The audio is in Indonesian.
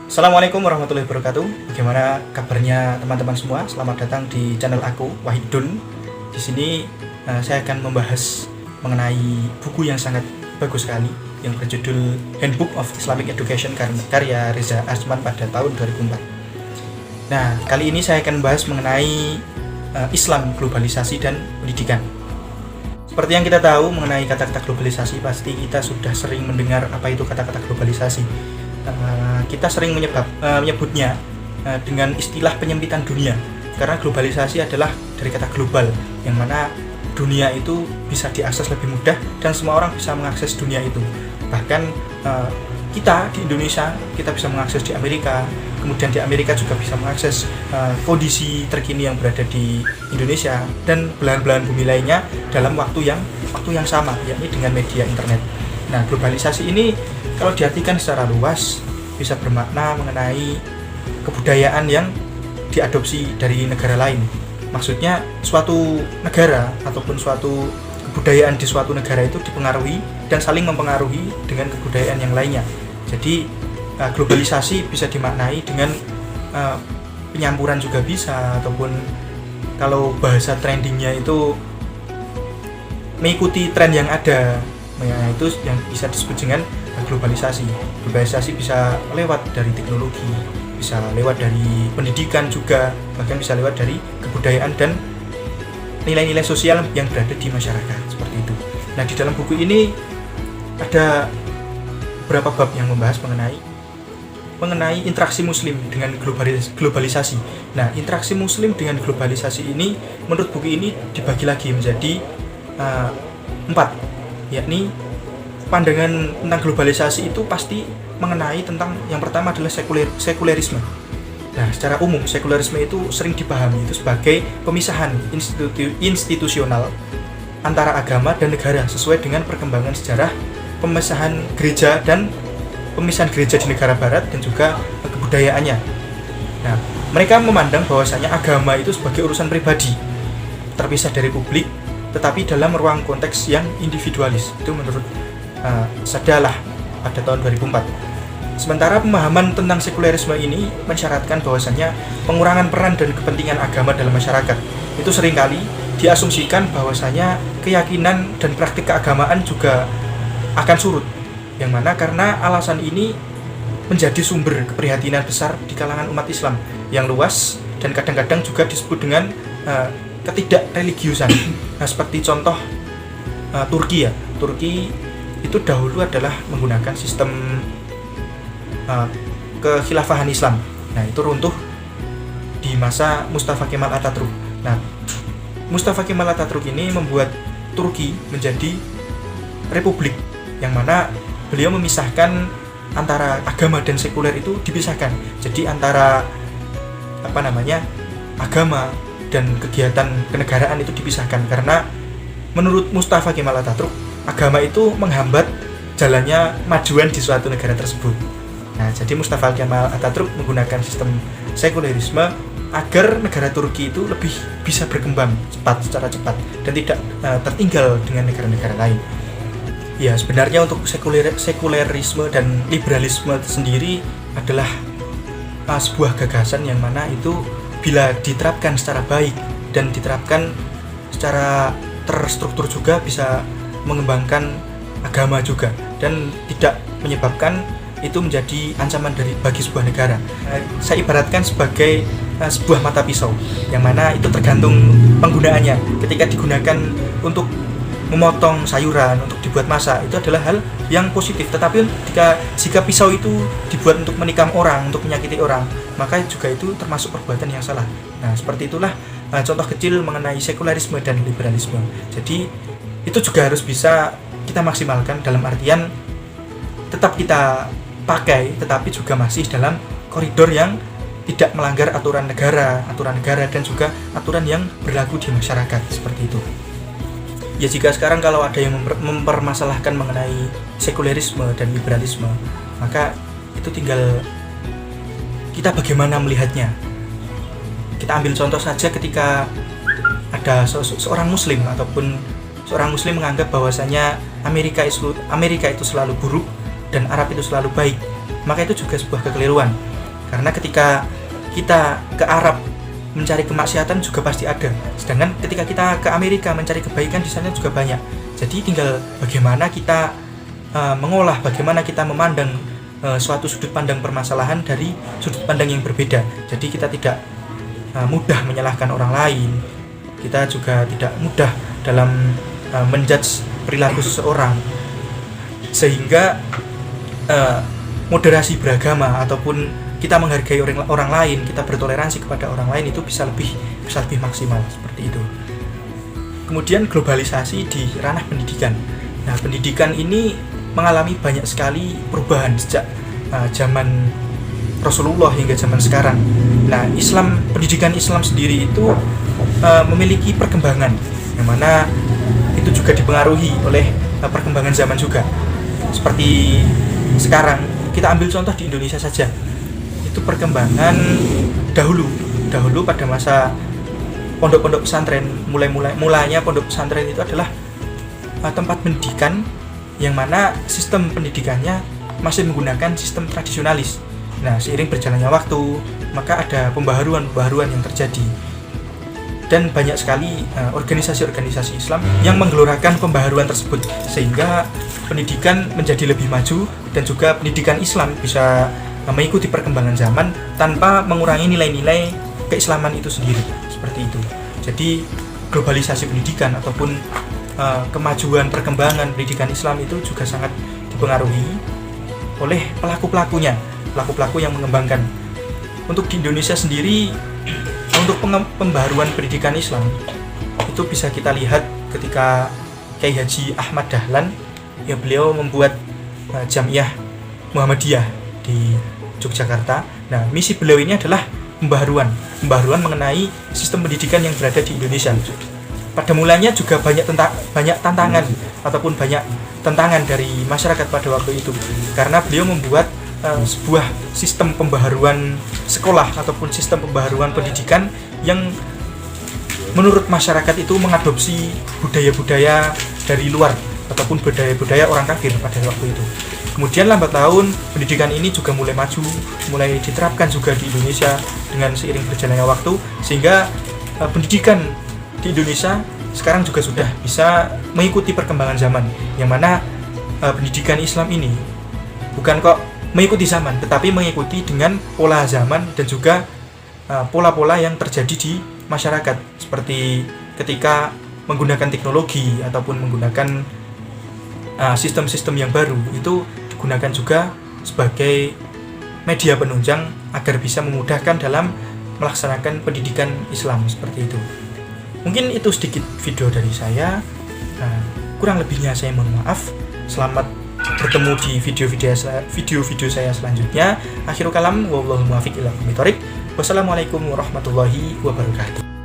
Assalamualaikum warahmatullahi wabarakatuh. Bagaimana kabarnya teman-teman semua? Selamat datang di channel aku, Wahidun. Di sini saya akan membahas mengenai buku yang sangat bagus sekali yang berjudul Handbook of Islamic Education karya Reza Asman pada tahun 2004. Nah, kali ini saya akan membahas mengenai Islam, globalisasi dan pendidikan. Seperti yang kita tahu mengenai kata-kata globalisasi, pasti kita sudah sering mendengar apa itu kata-kata globalisasi. Kita sering menyebutnya dengan istilah penyempitan dunia, karena globalisasi adalah dari kata global, yang mana dunia itu bisa diakses lebih mudah dan semua orang bisa mengakses dunia itu. Bahkan kita di Indonesia, kita bisa mengakses di Amerika, kemudian di Amerika juga bisa mengakses kondisi terkini yang berada di Indonesia dan belahan-belahan bumi lainnya dalam waktu yang sama, yakni dengan media internet. Nah, globalisasi ini kalau diartikan secara luas bisa bermakna mengenai kebudayaan yang diadopsi dari negara lain. Maksudnya suatu negara ataupun suatu kebudayaan di suatu negara itu dipengaruhi dan saling mempengaruhi dengan kebudayaan yang lainnya. Jadi globalisasi bisa dimaknai dengan penyampuran juga bisa, ataupun kalau bahasa trendingnya itu mengikuti tren yang ada. Nah, itu yang bisa disebut dengan globalisasi. Globalisasi bisa lewat dari teknologi, bisa lewat dari pendidikan juga, bahkan bisa lewat dari kebudayaan dan nilai-nilai sosial yang berada di masyarakat, seperti itu. Nah, di dalam buku ini ada beberapa bab yang membahas mengenai interaksi muslim dengan globalisasi. Nah, interaksi muslim dengan globalisasi ini menurut buku ini dibagi lagi menjadi 4, yakni pandangan tentang globalisasi itu pasti mengenai tentang yang pertama adalah sekulerisme. Nah, secara umum sekulerisme itu sering dipahami itu sebagai pemisahan institusional antara agama dan negara sesuai dengan perkembangan sejarah pemisahan gereja di negara barat dan juga kebudayaannya. Nah, mereka memandang bahwasanya agama itu sebagai urusan pribadi, terpisah dari publik, tetapi dalam ruang konteks yang individualis. Itu menurut Sadalah pada tahun 2004. Sementara pemahaman tentang sekulerisme ini mensyaratkan bahwasanya pengurangan peran dan kepentingan agama dalam masyarakat. Itu seringkali diasumsikan bahwasanya keyakinan dan praktik keagamaan juga akan surut. Yang mana karena alasan ini menjadi sumber keprihatinan besar di kalangan umat Islam yang luas dan kadang-kadang juga disebut dengan ketidakreligiusan. Nah, seperti contoh Turki ya. Turki itu dahulu adalah menggunakan sistem kekhilafahan Islam. Nah, itu runtuh di masa Mustafa Kemal Atatürk. Nah, Mustafa Kemal Atatürk ini membuat Turki menjadi republik, yang mana beliau memisahkan antara agama dan sekuler itu dipisahkan. Jadi antara agama dan kegiatan kenegaraan itu dipisahkan, karena menurut Mustafa Kemal Atatürk agama itu menghambat jalannya majuan di suatu negara tersebut. Nah, jadi Mustafa Kemal Atatürk menggunakan sistem sekulerisme agar negara Turki itu lebih bisa berkembang secara cepat dan tidak tertinggal dengan negara-negara lain. Ya, sebenarnya untuk sekulerisme dan liberalisme sendiri adalah sebuah gagasan yang mana itu bila diterapkan secara baik dan diterapkan secara terstruktur juga bisa mengembangkan agama juga dan tidak menyebabkan itu menjadi ancaman bagi sebuah negara. Saya ibaratkan sebagai sebuah mata pisau, yang mana itu tergantung penggunaannya. Ketika digunakan untuk memotong sayuran, untuk dibuat masak, itu adalah hal yang positif. Tetapi jika pisau itu dibuat untuk menikam orang, untuk menyakiti orang, maka juga itu termasuk perbuatan yang salah. Nah, seperti itulah contoh kecil mengenai sekularisme dan liberalisme. Jadi itu juga harus bisa kita maksimalkan, dalam artian tetap kita pakai, tetapi juga masih dalam koridor yang tidak melanggar aturan negara dan juga aturan yang berlaku di masyarakat, seperti itu. Ya, jika sekarang kalau ada yang mempermasalahkan mengenai sekulerisme dan liberalisme, maka itu tinggal kita bagaimana melihatnya. Kita ambil contoh saja ketika ada seorang muslim ataupun seorang muslim menganggap bahwasanya Amerika itu selalu buruk dan Arab itu selalu baik, maka itu juga sebuah kekeliruan. Karena ketika kita ke Arab mencari kemaksiatan juga pasti ada. Sedangkan ketika kita ke Amerika mencari kebaikan di sana juga banyak. Jadi tinggal bagaimana kita mengolah, bagaimana kita memandang suatu sudut pandang permasalahan dari sudut pandang yang berbeda. Jadi kita tidak mudah menyalahkan orang lain. Kita juga tidak mudah dalam menjudge perilaku seseorang. Sehingga moderasi beragama ataupun kita menghargai orang lain, kita bertoleransi kepada orang lain itu bisa lebih maksimal seperti itu. Kemudian globalisasi di ranah pendidikan. Nah, pendidikan ini mengalami banyak sekali perubahan sejak zaman Rasulullah hingga zaman sekarang. Nah, pendidikan Islam sendiri itu memiliki perkembangan yang mana itu juga dipengaruhi oleh perkembangan zaman juga. Seperti sekarang kita ambil contoh di Indonesia saja. Itu perkembangan dahulu pada masa pondok-pondok pesantren, mulanya pondok pesantren itu adalah tempat pendidikan yang mana sistem pendidikannya masih menggunakan sistem tradisionalis. Nah, seiring berjalannya waktu, maka ada pembaharuan yang terjadi. Dan banyak sekali organisasi-organisasi Islam yang menggelorakan pembaharuan tersebut, sehingga pendidikan menjadi lebih maju dan juga pendidikan Islam bisa mengikuti perkembangan zaman tanpa mengurangi nilai-nilai keislaman itu sendiri. Seperti itu. Jadi globalisasi pendidikan ataupun kemajuan perkembangan pendidikan Islam itu juga sangat dipengaruhi oleh pelaku yang mengembangkan. Untuk di Indonesia sendiri, untuk pembaharuan pendidikan Islam itu bisa kita lihat ketika Kiai Haji Ahmad Dahlan, ya beliau membuat Jamiah Muhammadiyah di Yogyakarta. Nah, misi beliau ini adalah pembaharuan mengenai sistem pendidikan yang berada di Indonesia. Pada mulanya juga banyak tantangan ataupun banyak tantangan dari masyarakat pada waktu itu, karena beliau membuat sebuah sistem pembaharuan sekolah ataupun sistem pembaharuan pendidikan yang menurut masyarakat itu mengadopsi budaya-budaya dari luar ataupun budaya-budaya orang kafir pada waktu itu. Kemudian lambat laun pendidikan ini juga mulai maju, mulai diterapkan juga di Indonesia dengan seiring berjalannya waktu, sehingga pendidikan di Indonesia sekarang juga sudah bisa mengikuti perkembangan zaman, yang mana pendidikan Islam ini bukan kok mengikuti zaman, tetapi mengikuti dengan pola zaman dan juga pola-pola yang terjadi di masyarakat, seperti ketika menggunakan teknologi ataupun menggunakan sistem-sistem yang baru itu digunakan juga sebagai media penunjang agar bisa memudahkan dalam melaksanakan pendidikan Islam seperti itu. Mungkin itu sedikit video dari saya. Kurang lebihnya saya mohon maaf. Selamat bertemu di video-video saya selanjutnya. Akhirul kalam, wallahu muwaffiq ila aqwamit thoriq. Wassalamualaikum warahmatullahi wabarakatuh.